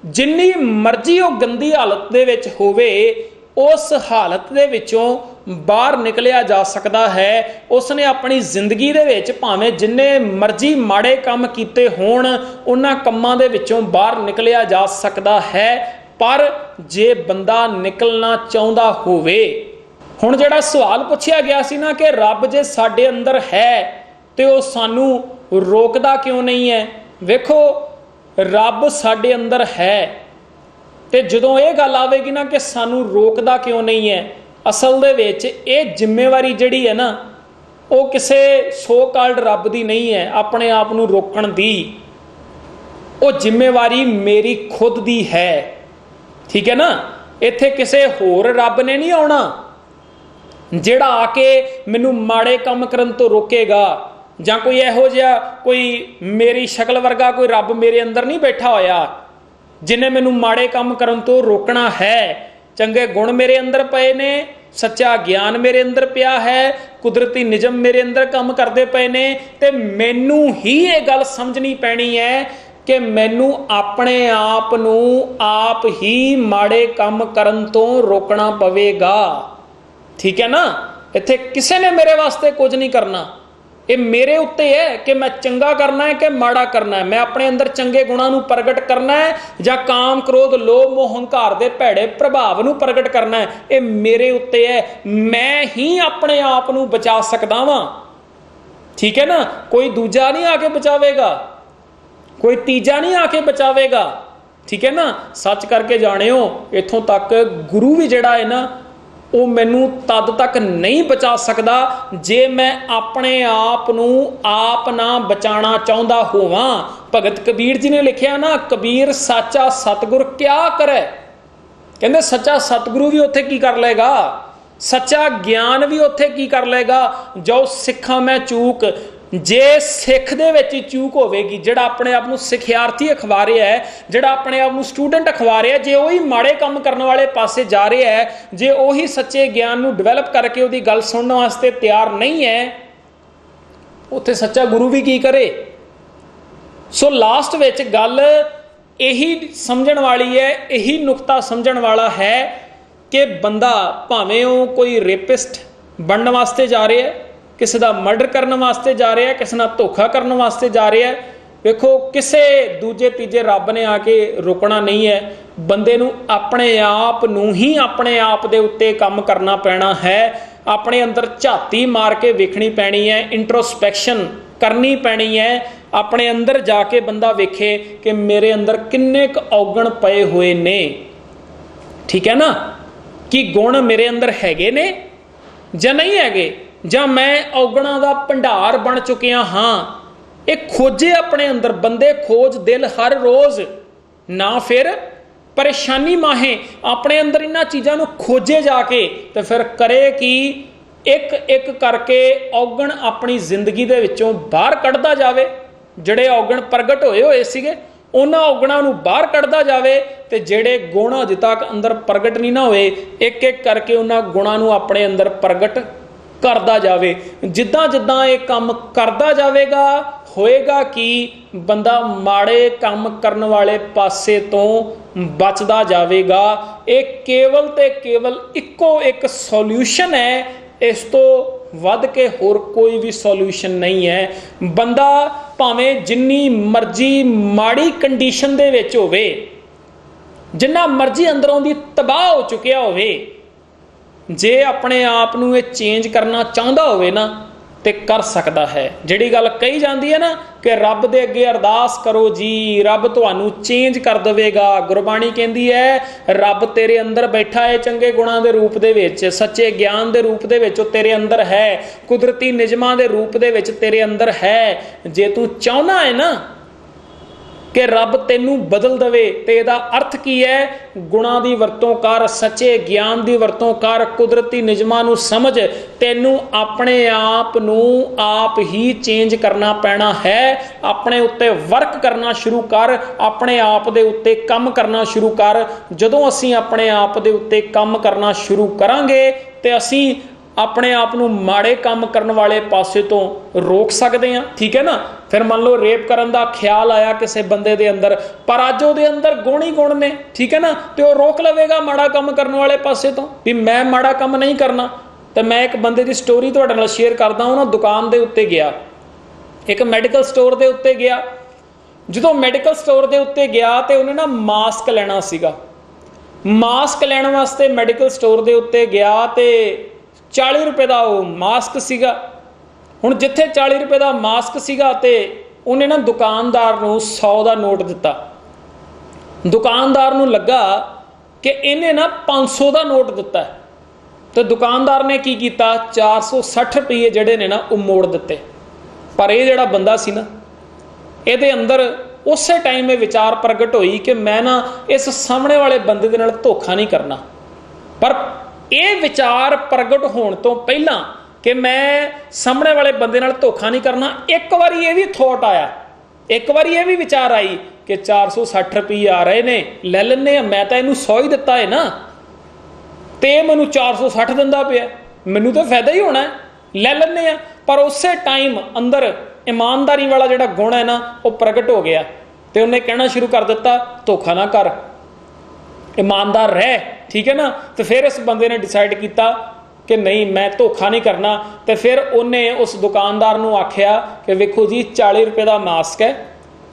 ਜਿੰਨੀ ਮਰਜ਼ੀ ਉਹ ਗੰਦੀ ਹਾਲਤ ਦੇ ਵਿੱਚ ਹੋਵੇ, ਉਸ ਹਾਲਤ ਦੇ ਵਿੱਚੋਂ ਬਾਹਰ ਨਿਕਲਿਆ ਜਾ ਸਕਦਾ ਹੈ। ਉਸਨੇ ਆਪਣੀ ਜ਼ਿੰਦਗੀ ਦੇ ਵਿੱਚ ਭਾਵੇਂ ਜਿੰਨੇ ਮਰਜ਼ੀ ਮਾੜੇ ਕੰਮ ਕੀਤੇ ਹੋਣ, ਉਹਨਾਂ ਕੰਮਾਂ ਦੇ ਵਿੱਚੋਂ ਬਾਹਰ ਨਿਕਲਿਆ ਜਾ ਸਕਦਾ ਹੈ। ਪਰ ਜੇ ਬੰਦਾ ਨਿਕਲਣਾ ਚਾਹੁੰਦਾ ਹੋਵੇ, ਹੁਣ ਜਿਹੜਾ ਸਵਾਲ ਪੁੱਛਿਆ ਗਿਆ ਸੀ ਨਾ ਕਿ ਰੱਬ ਜੇ ਸਾਡੇ ਅੰਦਰ ਹੈ ਤੇ ਉਹ ਸਾਨੂੰ ਰੋਕਦਾ ਕਿਉਂ ਨਹੀਂ ਹੈ? ਵੇਖੋ, ਰੱਬ ਸਾਡੇ ਅੰਦਰ ਹੈ, ਤੇ ਜਦੋਂ ਇਹ ਗੱਲ ਆਵੇਗੀ ਨਾ ਕਿ ਸਾਨੂੰ ਰੋਕਦਾ ਕਿਉਂ ਨਹੀਂ ਹੈ, ਅਸਲ ਦੇ ਵਿੱਚ ਇਹ ਜ਼ਿੰਮੇਵਾਰੀ ਜਿਹੜੀ ਹੈ ਨਾ, ਉਹ ਕਿਸੇ ਸੋ ਕਾਲਡ ਰੱਬ ਦੀ ਨਹੀਂ ਹੈ ਆਪਣੇ ਆਪ ਨੂੰ ਰੋਕਣ ਦੀ। ਉਹ ਜ਼ਿੰਮੇਵਾਰੀ ਮੇਰੀ ਖੁਦ ਦੀ ਹੈ। ਠੀਕ ਹੈ ਨਾ, ਇੱਥੇ ਕਿਸੇ ਹੋਰ ਰੱਬ ਨੇ ਨਹੀਂ ਆਉਣਾ ਜਿਹੜਾ ਆ ਕੇ ਮੈਨੂੰ ਮਾੜੇ ਕੰਮ ਕਰਨ ਤੋਂ ਰੋਕੇਗਾ, ਜਾਂ ਕੋਈ ਇਹੋ ਜਿਹਾ ਕੋਈ ਮੇਰੀ ਸ਼ਕਲ ਵਰਗਾ ਕੋਈ ਰੱਬ ਮੇਰੇ ਅੰਦਰ ਨਹੀਂ ਬੈਠਾ ਹੋਇਆ ਜਿਹਨੇ ਮੈਨੂੰ ਮਾੜੇ ਕੰਮ ਕਰਨ ਤੋਂ ਰੋਕਣਾ ਹੈ। ਚੰਗੇ ਗੁਣ ਮੇਰੇ ਅੰਦਰ ਪਏ ਨੇ, ਸੱਚਾ ਗਿਆਨ ਮੇਰੇ ਅੰਦਰ ਪਿਆ ਹੈ, ਕੁਦਰਤੀ ਨਿਯਮ ਮੇਰੇ ਅੰਦਰ ਕੰਮ ਕਰਦੇ ਪਏ ਨੇ। ਤੇ ਮੈਨੂੰ ਹੀ ਇਹ ਗੱਲ ਸਮਝਣੀ ਪੈਣੀ ਹੈ ਕਿ ਮੈਨੂੰ ਆਪਣੇ ਆਪ ਨੂੰ ਆਪ ਹੀ ਮਾੜੇ ਕੰਮ ਕਰਨ ਤੋਂ ਰੋਕਣਾ ਪਵੇਗਾ। ਠੀਕ ਹੈ ਨਾ, ਇੱਥੇ ਕਿਸੇ ਨੇ ਮੇਰੇ ਵਾਸਤੇ ਕੁਝ ਨਹੀਂ ਕਰਨਾ। ਇਹ ਮੇਰੇ ਉੱਤੇ ਹੈ ਕਿ ਮੈਂ ਚੰਗਾ ਕਰਨਾ ਹੈ ਕਿ ਮਾੜਾ ਕਰਨਾ ਹੈ, ਮੈਂ ਆਪਣੇ ਅੰਦਰ ਚੰਗੇ ਗੁਣਾਂ ਨੂੰ ਪ੍ਰਗਟ ਕਰਨਾ ਹੈ ਜਾਂ ਕਾਮ ਕ੍ਰੋਧ ਲੋਭ ਮੋਹ ਹੰਕਾਰ ਦੇ ਭੈੜੇ ਪ੍ਰਭਾਵ ਨੂੰ ਪ੍ਰਗਟ ਕਰਨਾ ਹੈ। ਇਹ ਮੇਰੇ ਉੱਤੇ ਹੈ, ਮੈਂ ਹੀ ਆਪਣੇ ਆਪ ਨੂੰ ਬਚਾ ਸਕਦਾ ਵਾਂ। ਠੀਕ ਹੈ ਨਾ, ਕੋਈ ਦੂਜਾ ਨਹੀਂ ਆ ਕੇ ਬਚਾਵੇਗਾ, ਕੋਈ ਤੀਜਾ ਨਹੀਂ ਆ ਕੇ ਬਚਾਵੇਗਾ। ਠੀਕ ਹੈ ਨਾ, ਸੱਚ ਕਰਕੇ ਜਾਣਿਓ, ਇੱਥੋਂ ਤੱਕ ਗੁਰੂ ਵੀ ਜਿਹੜਾ ਹੈ ਨਾ, ਉਹ ਮੈਨੂੰ ਤਦ ਤੱਕ ਨਹੀਂ ਬਚਾ ਸਕਦਾ ਜੇ ਮੈਂ ਆਪਣੇ ਆਪ ਨੂੰ ਆਪ ਨਾ ਬਚਾਉਣਾ ਚਾਹੁੰਦਾ ਹੋਵਾਂ। ਭਗਤ ਕਬੀਰ ਜੀ ਨੇ ਲਿਖਿਆ ਨਾ, ਕਬੀਰ ਸਾਚਾ ਸਤਿਗੁਰ ਕਿਆ ਕਰੇ। ਕਹਿੰਦੇ ਸੱਚਾ ਸਤਿਗੁਰੂ ਵੀ ਉੱਥੇ ਕੀ ਕਰ ਲਏਗਾ, ਸੱਚਾ ਗਿਆਨ ਵੀ ਉੱਥੇ ਕੀ ਕਰ ਲਏਗਾ। ਜੋ ਸਿੱਖਾਂ ਮੈਂ ਚੂਕ, ਜੇ ਸਿੱਖ ਦੇ ਵਿੱਚ ਹੀ ਚੂਕ ਹੋਵੇਗੀ, ਜਿਹੜਾ ਆਪਣੇ ਆਪ ਨੂੰ ਸਿਖਿਆਰਥੀ ਅਖਵਾ ਰਿਹਾ ਹੈ, ਜਿਹੜਾ ਆਪਣੇ ਆਪ ਨੂੰ ਸਟੂਡੈਂਟ ਅਖਵਾ ਰਿਹਾ, ਜੇ ਉਹੀ ਮਾੜੇ ਕੰਮ ਕਰਨ ਵਾਲੇ ਪਾਸੇ ਜਾ ਰਿਹਾ ਹੈ, ਜੇ ਉਹੀ ਸੱਚੇ ਗਿਆਨ ਨੂੰ ਡਿਵੈਲਪ ਕਰਕੇ ਉਹਦੀ ਗੱਲ ਸੁਣਨ ਵਾਸਤੇ ਤਿਆਰ ਨਹੀਂ ਹੈ, ਉੱਥੇ ਸੱਚਾ ਗੁਰੂ ਵੀ ਕੀ ਕਰੇ। ਸੋ ਲਾਸਟ ਵਿੱਚ ਗੱਲ ਇਹੀ ਸਮਝਣ ਵਾਲੀ ਹੈ, ਇਹੀ ਨੁਕਤਾ ਸਮਝਣ ਵਾਲਾ ਹੈ ਕਿ ਬੰਦਾ ਭਾਵੇਂ ਉਹ ਕੋਈ ਰੇਪਿਸਟ ਬਣਨ ਵਾਸਤੇ ਜਾ ਰਿਹਾ ਹੈ, ਕਿਸੇ ਦਾ ਮਰਡਰ ਕਰਨ ਵਾਸਤੇ ਜਾ ਰਿਹਾ, ਕਿਸੇ ਨਾਲ ਧੋਖਾ ਕਰਨ ਵਾਸਤੇ ਜਾ ਰਿਹਾ। ਵੇਖੋ ਕਿਸੇ ਦੂਜੇ ਤੀਜੇ ਰੱਬ ਨੇ ਆ ਕੇ ਰੋਕਣਾ ਨਹੀਂ ਹੈ। ਬੰਦੇ ਨੂੰ ਆਪਣੇ ਆਪ ਨੂੰ ਹੀ ਆਪਣੇ ਆਪ ਦੇ ਉੱਤੇ ਕੰਮ ਕਰਨਾ ਪੈਣਾ ਹੈ। ਆਪਣੇ ਅੰਦਰ ਝਾਤੀ ਮਾਰ ਕੇ ਵੇਖਣੀ ਪੈਣੀ ਹੈ, ਇੰਟਰੋਸਪੈਕਸ਼ਨ ਕਰਨੀ ਪੈਣੀ ਹੈ। ਆਪਣੇ ਅੰਦਰ ਜਾ ਕੇ ਬੰਦਾ ਵੇਖੇ ਕਿ ਮੇਰੇ ਅੰਦਰ ਕਿੰਨੇ ਕੁ ਔਗਣ ਪਏ ਹੋਏ ਨੇ, ਠੀਕ ਹੈ ਨਾ, ਕਿ ਗੁਣ ਮੇਰੇ ਅੰਦਰ ਹੈਗੇ ਨੇ ਜਾਂ ਨਹੀਂ ਹੈਗੇ, ਜਾਂ ਮੈਂ ਔਗਣਾਂ ਦਾ ਭੰਡਾਰ ਬਣ ਚੁੱਕਿਆ ਹਾਂ। ਇਹ ਖੋਜੇ ਆਪਣੇ ਅੰਦਰ ਬੰਦੇ, ਖੋਜ ਦਿਲ ਹਰ ਰੋਜ਼, ਨਾ ਫਿਰ ਪਰੇਸ਼ਾਨੀ ਮਾਹੇ। ਆਪਣੇ ਅੰਦਰ ਇਹਨਾਂ ਚੀਜ਼ਾਂ ਨੂੰ ਖੋਜੇ ਜਾ ਕੇ ਤੇ ਫਿਰ ਕਰੇ ਕਿ ਇੱਕ ਇੱਕ ਕਰਕੇ ਔਗਣ ਆਪਣੀ ਜ਼ਿੰਦਗੀ ਦੇ ਵਿੱਚੋਂ ਬਾਹਰ ਕੱਢਦਾ ਜਾਵੇ। ਜਿਹੜੇ ਔਗਣ ਪ੍ਰਗਟ ਹੋਏ ਸੀਗੇ ਉਹਨਾਂ ਔਗਣਾਂ ਨੂੰ ਬਾਹਰ ਕੱਢਦਾ ਜਾਵੇ, ਤੇ ਜਿਹੜੇ ਗੁਣ ਅਜੇ ਤੱਕ ਅੰਦਰ ਪ੍ਰਗਟ ਨਹੀਂ ਨਾ ਹੋਏ, ਇੱਕ ਇੱਕ ਕਰਕੇ ਉਹਨਾਂ ਗੁਣਾਂ ਨੂੰ ਆਪਣੇ ਅੰਦਰ ਪ੍ਰਗਟ ਕਰਦਾ ਜਾਵੇ। ਜਿੱਦਾਂ ਜਿੱਦਾਂ ਇਹ ਕੰਮ ਕਰਦਾ ਜਾਵੇਗਾ, ਹੋਏਗਾ ਕਿ ਬੰਦਾ ਮਾੜੇ ਕੰਮ ਕਰਨ ਵਾਲੇ ਪਾਸੇ ਤੋਂ ਬਚਦਾ ਜਾਵੇਗਾ। ਇਹ ਕੇਵਲ ਤੇ ਕੇਵਲ ਇੱਕੋ ਇੱਕ ਸੋਲਿਊਸ਼ਨ ਹੈ, ਇਸ ਤੋਂ ਵੱਧ ਕੇ ਹੋਰ ਕੋਈ ਵੀ ਸੋਲਿਊਸ਼ਨ ਨਹੀਂ ਹੈ। ਬੰਦਾ ਭਾਵੇਂ ਜਿੰਨੀ ਮਰਜ਼ੀ ਮਾੜੀ ਕੰਡੀਸ਼ਨ ਦੇ ਵਿੱਚ ਹੋਵੇ, ਜਿੰਨਾ ਮਰਜ਼ੀ ਅੰਦਰੋਂ ਦੀ ਤਬਾਹ ਹੋ ਚੁੱਕਿਆ ਹੋਵੇ, ਜੇ ਆਪਣੇ ਆਪ ਨੂੰ ਇਹ ਚੇਂਜ ਕਰਨਾ ਚਾਹੁੰਦਾ ਹੋਵੇ ਨਾ ਤੇ ਕਰ ਸਕਦਾ ਹੈ। ਜਿਹੜੀ ਗੱਲ ਕਹੀ ਜਾਂਦੀ ਹੈ ਨਾ ਕਿ ਰੱਬ ਦੇ ਅੱਗੇ ਅਰਦਾਸ ਕਰੋ ਜੀ, ਰੱਬ ਤੁਹਾਨੂੰ ਚੇਂਜ ਕਰ ਦੇਵੇਗਾ। ਗੁਰਬਾਣੀ ਕਹਿੰਦੀ ਹੈ ਰੱਬ ਤੇਰੇ ਅੰਦਰ ਬੈਠਾ ਹੈ, ਚੰਗੇ ਗੁਣਾਂ ਦੇ ਰੂਪ ਦੇ ਵਿੱਚ, ਸੱਚੇ ਗਿਆਨ ਦੇ ਰੂਪ ਦੇ ਵਿੱਚ ਉਹ ਤੇਰੇ ਅੰਦਰ ਹੈ, ਕੁਦਰਤੀ ਨਿਯਮਾਂ ਦੇ ਰੂਪ ਦੇ ਵਿੱਚ ਤੇਰੇ ਅੰਦਰ ਹੈ। ਜੇ ਤੂੰ ਚਾਹੁੰਦਾ ਹੈ ਨਾ ਕਿ ਰੱਬ ਤੈਨੂੰ ਬਦਲ ਦੇਵੇ, ਤੇ ਇਹਦਾ ਅਰਥ ਕੀ ਹੈ? ਗੁਣਾਂ ਦੀ ਵਰਤੋਂ ਕਰ, ਸੱਚੇ ਗਿਆਨ ਦੀ ਵਰਤੋਂ ਕਰ, ਕੁਦਰਤੀ ਨਿਯਮਾਂ ਨੂੰ ਸਮਝ। ਤੈਨੂੰ ਆਪਣੇ ਆਪ ਨੂੰ ਆਪ ਹੀ ਚੇਂਜ ਕਰਨਾ ਪੈਣਾ ਹੈ। ਆਪਣੇ ਉੱਤੇ ਵਰਕ ਕਰਨਾ ਸ਼ੁਰੂ ਕਰ, ਆਪਣੇ ਆਪ ਦੇ ਉੱਤੇ ਕੰਮ ਕਰਨਾ ਸ਼ੁਰੂ ਕਰ। ਜਦੋਂ ਅਸੀਂ ਆਪਣੇ ਆਪ ਦੇ ਉੱਤੇ ਕੰਮ ਕਰਨਾ ਸ਼ੁਰੂ ਕਰਾਂਗੇ ਤੇ ਅਸੀਂ ਆਪਣੇ ਆਪ ਨੂੰ ਮਾੜੇ ਕੰਮ ਕਰਨ ਵਾਲੇ ਪਾਸੇ ਤੋਂ ਰੋਕ ਸਕਦੇ ਹਾਂ, ਠੀਕ ਹੈ ਨਾ। ਫਿਰ ਮੰਨ ਲਓ ਰੇਪ ਕਰਨ ਦਾ ਖਿਆਲ ਆਇਆ ਕਿਸੇ ਬੰਦੇ ਦੇ ਅੰਦਰ, ਪਰ ਅੱਜ ਉਹਦੇ ਅੰਦਰ ਗੁਣ ਹੀ ਗੁਣ ਨੇ, ਠੀਕ ਹੈ ਨਾ, ਤੇ ਉਹ ਰੋਕ ਲਵੇਗਾ ਮਾੜਾ ਕੰਮ ਕਰਨ ਵਾਲੇ ਪਾਸੇ ਤੋਂ ਵੀ ਮੈਂ ਮਾੜਾ ਕੰਮ ਨਹੀਂ ਕਰਨਾ। ਤੇ ਮੈਂ ਇੱਕ ਬੰਦੇ ਦੀ ਸਟੋਰੀ ਤੁਹਾਡੇ ਨਾਲ ਸ਼ੇਅਰ ਕਰਦਾ। ਉਹਨਾਂ ਦੁਕਾਨ ਦੇ ਉੱਤੇ ਗਿਆ, ਇੱਕ ਮੈਡੀਕਲ ਸਟੋਰ ਦੇ ਉੱਤੇ ਗਿਆ। ਜਦੋਂ ਮੈਡੀਕਲ ਸਟੋਰ ਦੇ ਉੱਤੇ ਗਿਆ ਤੇ ਉਹਨੇ ਨਾ ਮਾਸਕ ਲੈਣਾ ਸੀਗਾ। ਮਾਸਕ ਲੈਣ ਵਾਸਤੇ ਮੈਡੀਕਲ ਸਟੋਰ ਦੇ ਉੱਤੇ ਗਿਆ ਤੇ 40 ਰੁਪਏ ਦਾ ਉਹ ਮਾਸਕ ਸੀਗਾ। ਹੁਣ ਜਿੱਥੇ 40 ਰੁਪਏ ਦਾ ਮਾਸਕ ਸੀਗਾ ਤੇ ਉਹਨੇ ਨਾ ਦੁਕਾਨਦਾਰ ਨੂੰ 100 ਦਾ ਨੋਟ ਦਿੱਤਾ। ਦੁਕਾਨਦਾਰ ਨੂੰ ਲੱਗਾ ਕਿ ਇਹਨੇ ਨਾ 500 ਦਾ ਨੋਟ ਦਿੱਤਾ, ਤੇ ਦੁਕਾਨਦਾਰ ਨੇ ਕੀ ਕੀਤਾ, 460 ਰੁਪਏ ਜਿਹੜੇ ਨੇ ਨਾ ਉਹ ਮੋੜ ਦਿੱਤੇ। ਪਰ ਇਹ ਜਿਹੜਾ ਬੰਦਾ ਸੀ ਨਾ, ਇਹਦੇ ਅੰਦਰ ਉਸੇ ਟਾਈਮ ਇਹ ਵਿਚਾਰ ਪ੍ਰਗਟ ਹੋਈ ਕਿ ਮੈਂ ਨਾ ਇਸ ਸਾਹਮਣੇ ਵਾਲੇ ਬੰਦੇ ਦੇ ਨਾਲ ਧੋਖਾ ਨਹੀਂ ਕਰਨਾ। ਪਰ ਇਹ ਵਿਚਾਰ ਪ੍ਰਗਟ ਹੋਣ ਤੋਂ ਪਹਿਲਾਂ ਕਿ ਮੈਂ ਸਾਹਮਣੇ ਵਾਲੇ ਬੰਦੇ ਨਾਲ ਧੋਖਾ ਨਹੀਂ ਕਰਨਾ, ਇੱਕ ਵਾਰੀ ਇਹ ਵੀ ਥੋਟ ਆਇਆ, ਇੱਕ ਵਾਰੀ ਇਹ ਵੀ ਵਿਚਾਰ ਆਈ ਕਿ 460 ਰੁਪਏ ਆ ਰਹੇ ਨੇ, ਲੈ ਲੈਂਦੇ ਆ, ਮੈਂ ਤਾਂ ਇਹਨੂੰ 100 ਹੀ ਦਿੱਤਾ ਹੈ ਨਾ, ਤੇ ਇਹ ਮੈਨੂੰ 460 ਦਿੰਦਾ ਪਿਆ, ਮੈਨੂੰ ਤਾਂ ਫਾਇਦਾ ਹੀ ਹੋਣਾ, ਲੈ ਲੈਂਦੇ ਆ। ਪਰ ਉਸੇ ਟਾਈਮ ਅੰਦਰ ਇਮਾਨਦਾਰੀ ਵਾਲਾ ਜਿਹੜਾ ਗੁਣ ਹੈ ਨਾ ਉਹ ਪ੍ਰਗਟ ਹੋ ਗਿਆ, ਤੇ ਉਹਨੇ ਕਹਿਣਾ ਸ਼ੁਰੂ ਕਰ ਦਿੱਤਾ ਧੋਖਾ ਨਾ ਕਰ, ਇਮਾਨਦਾਰ ਰਹਿ, ਠੀਕ ਹੈ ਨਾ। ਤੇ ਫਿਰ ਇਸ ਬੰਦੇ ਨੇ ਡਿਸਾਈਡ ਕੀਤਾ ਕਿ ਨਹੀਂ, ਮੈਂ ਧੋਖਾ ਨਹੀਂ ਕਰਨਾ। ਤੇ ਫਿਰ ਉਹਨੇ ਉਸ ਦੁਕਾਨਦਾਰ ਨੂੰ ਆਖਿਆ ਕਿ ਵੇਖੋ ਜੀ 40 ਰੁਪਏ ਦਾ ਮਾਸਕ ਹੈ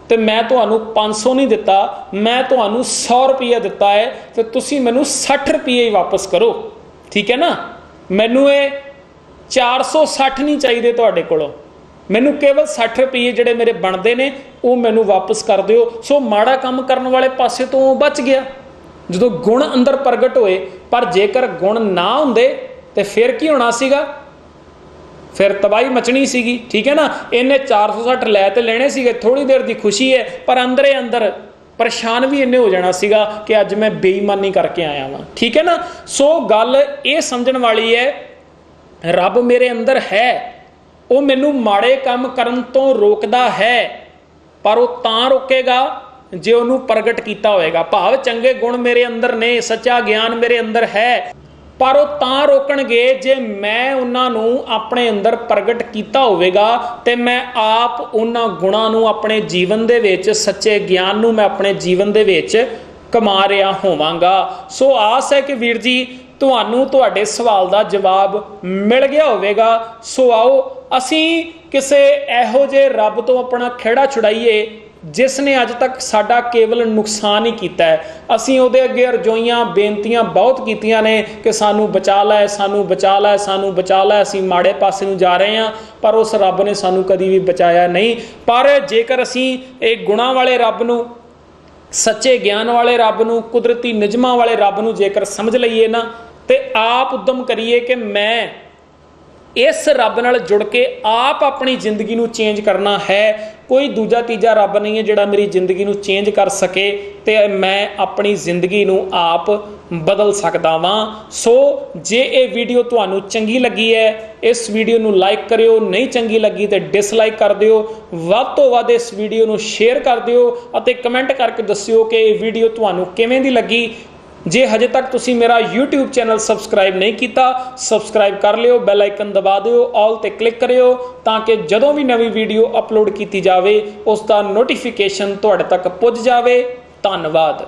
ਤੇ ਮੈਂ ਤੁਹਾਨੂੰ 500 ਨਹੀਂ ਦਿੱਤਾ, ਮੈਂ ਤੁਹਾਨੂੰ 100 ਰੁਪਏ ਦਿੱਤਾ ਹੈ, ਤੇ ਤੁਸੀਂ ਮੈਨੂੰ 60 ਰੁਪਏ ਹੀ ਵਾਪਸ ਕਰੋ, ਠੀਕ ਹੈ ਨਾ। ਮੈਨੂੰ ਇਹ 460 ਨਹੀਂ ਚਾਹੀਦੇ ਤੁਹਾਡੇ ਕੋਲੋਂ, ਮੈਨੂੰ ਕੇਵਲ 60 ਰੁਪਏ ਜਿਹੜੇ ਮੇਰੇ ਬਣਦੇ ਨੇ ਉਹ ਮੈਨੂੰ ਵਾਪਸ ਕਰ ਦਿਓ। ਸੋ ਮਾੜਾ ਕੰਮ ਕਰਨ ਵਾਲੇ ਪਾਸੇ ਤੋਂ ਬਚ ਗਿਆ ਜਦੋਂ ਗੁਣ ਅੰਦਰ ਪ੍ਰਗਟ ਹੋਏ। ਪਰ ਜੇਕਰ ਗੁਣ ਨਾ ਹੁੰਦੇ ਤੇ ਫਿਰ ਕੀ ਹੋਣਾ ਸੀਗਾ? ਫਿਰ ਤਬਾਹੀ ਮਚਣੀ ਸੀਗੀ, ਠੀਕ ਹੈ ਨਾ। ਇਹਨੇ 460 ਲੈ ਤੇ ਲੈਣੇ ਸੀਗੇ, ਥੋੜੀ ਦੇਰ ਦੀ ਖੁਸ਼ੀ ਹੈ, ਪਰ ਅੰਦਰੇ ਅੰਦਰ ਪਰੇਸ਼ਾਨ ਵੀ ਇੰਨੇ ਹੋ ਜਾਣਾ ਸੀਗਾ ਕਿ ਅੱਜ ਮੈਂ ਬੇਈਮਾਨੀ ਕਰਕੇ ਆਇਆ ਵਾਂ, ਠੀਕ ਹੈ ਨਾ। ਸੋ ਗੱਲ ਇਹ ਸਮਝਣ ਵਾਲੀ ਹੈ, ਰੱਬ ਮੇਰੇ ਅੰਦਰ ਹੈ, ਉਹ ਮੈਨੂੰ ਮਾੜੇ ਕੰਮ ਕਰਨ ਤੋਂ ਰੋਕਦਾ ਹੈ, ਪਰ ਉਹ ਤਾਂ ਰੋਕੇਗਾ ਜੇ ਉਹਨੂੰ ਪ੍ਰਗਟ ਕੀਤਾ ਹੋਏਗਾ। ਭਾਵ ਚੰਗੇ ਗੁਣ ਮੇਰੇ ਅੰਦਰ ਨੇ, ਸੱਚਾ ਗਿਆਨ ਮੇਰੇ ਅੰਦਰ ਹੈ, ਪਰ ਉਹ ਤਾਂ ਰੋਕਣਗੇ ਜੇ ਮੈਂ ਉਹਨਾਂ ਨੂੰ ਆਪਣੇ ਅੰਦਰ ਪ੍ਰਗਟ ਕੀਤਾ ਹੋਵੇਗਾ ਤੇ ਮੈਂ ਆਪ ਉਹਨਾਂ ਗੁਣਾਂ ਨੂੰ ਆਪਣੇ ਜੀਵਨ ਦੇ ਵਿੱਚ, ਸੱਚੇ ਗਿਆਨ ਨੂੰ ਮੈਂ ਆਪਣੇ ਜੀਵਨ ਦੇ ਵਿੱਚ ਕਮਾ ਰਿਹਾ ਹੋਵਾਂਗਾ। ਸੋ ਆਸ ਹੈ ਕਿ ਵੀਰ ਜੀ ਤੁਹਾਨੂੰ ਤੁਹਾਡੇ ਸਵਾਲ ਦਾ ਜਵਾਬ ਮਿਲ ਗਿਆ ਹੋਵੇਗਾ। ਸੋ ਆਓ ਅਸੀਂ ਕਿਸੇ ਇਹੋ ਜਿਹੇ ਰੱਬ ਤੋਂ ਆਪਣਾ ਖਿਹੜਾ ਛੁਡਾਈਏ ਜਿਸ ਨੇ ਅੱਜ ਤੱਕ ਸਾਡਾ ਕੇਵਲ ਨੁਕਸਾਨ ਹੀ ਕੀਤਾ ਹੈ। ਅਸੀਂ ਉਹਦੇ ਅੱਗੇ ਅਰਜ਼ੋਈਆਂ ਬੇਨਤੀਆਂ ਬਹੁਤ ਕੀਤੀਆਂ ਨੇ ਕਿ ਸਾਨੂੰ ਬਚਾ ਲੈ, ਸਾਨੂੰ ਬਚਾ ਲੈ, ਸਾਨੂੰ ਬਚਾ ਲੈ, ਅਸੀਂ ਮਾੜੇ ਪਾਸੇ ਨੂੰ ਜਾ ਰਹੇ ਹਾਂ, ਪਰ ਉਸ ਰੱਬ ਨੇ ਸਾਨੂੰ ਕਦੀ ਵੀ ਬਚਾਇਆ ਨਹੀਂ। ਪਰ ਜੇਕਰ ਅਸੀਂ ਇਹ ਗੁਣਾਂ ਵਾਲੇ ਰੱਬ ਨੂੰ, ਸੱਚੇ ਗਿਆਨ ਵਾਲੇ ਰੱਬ ਨੂੰ, ਕੁਦਰਤੀ ਨਿਯਮਾਂ ਵਾਲੇ ਰੱਬ ਨੂੰ ਜੇਕਰ ਸਮਝ ਲਈਏ ਨਾ, ਤੇ ਆਪ ਉਦਮ ਕਰੀਏ ਕਿ ਮੈਂ ਇਸ ਰੱਬ ਨਾਲ ਜੁੜ ਕੇ ਆਪ ਆਪਣੀ ਜ਼ਿੰਦਗੀ ਨੂੰ ਚੇਂਜ ਕਰਨਾ ਹੈ। ਕੋਈ ਦੂਜਾ ਤੀਜਾ ਰੱਬ ਨਹੀਂ ਹੈ ਜਿਹੜਾ ਮੇਰੀ ਜ਼ਿੰਦਗੀ ਨੂੰ ਚੇਂਜ ਕਰ ਸਕੇ, ਤੇ ਮੈਂ ਆਪਣੀ ਜ਼ਿੰਦਗੀ ਨੂੰ ਆਪ ਬਦਲ ਸਕਦਾ ਵਾਂ। ਸੋ ਜੇ ਇਹ ਵੀਡੀਓ ਤੁਹਾਨੂੰ ਚੰਗੀ ਲੱਗੀ ਹੈ, ਇਸ ਵੀਡੀਓ ਨੂੰ ਲਾਈਕ ਕਰਿਓ, ਨਹੀਂ ਚੰਗੀ ਲੱਗੀ ਤੇ ਡਿਸਲਾਈਕ ਕਰ ਦਿਓ। ਵੱਧ ਤੋਂ ਵੱਧ ਇਸ ਵੀਡੀਓ ਨੂੰ ਸ਼ੇਅਰ ਕਰ ਦਿਓ ਅਤੇ ਕਮੈਂਟ ਕਰਕੇ ਦੱਸਿਓ ਕਿ ਇਹ ਵੀਡੀਓ ਤੁਹਾਨੂੰ ਕਿਵੇਂ ਦੀ ਲੱਗੀ। ਜੇ ਹਜੇ ਤੱਕ ਤੁਸੀਂ ਮੇਰਾ YouTube ਚੈਨਲ ਸਬਸਕ੍ਰਾਈਬ ਨਹੀਂ ਕੀਤਾ, ਸਬਸਕ੍ਰਾਈਬ ਕਰ ਲਿਓ, ਬੈਲ ਆਈਕਨ ਦਬਾ ਦਿਓ, ਆਲ ਤੇ ਕਲਿੱਕ ਕਰਿਓ ਤਾਂ ਕਿ ਜਦੋਂ ਵੀ ਨਵੀਂ ਵੀਡੀਓ ਅਪਲੋਡ ਕੀਤੀ ਜਾਵੇ ਉਸ ਦਾ ਨੋਟੀਫਿਕੇਸ਼ਨ ਤੁਹਾਡੇ ਤੱਕ ਪੁੱਜ ਜਾਵੇ। ਧੰਨਵਾਦ।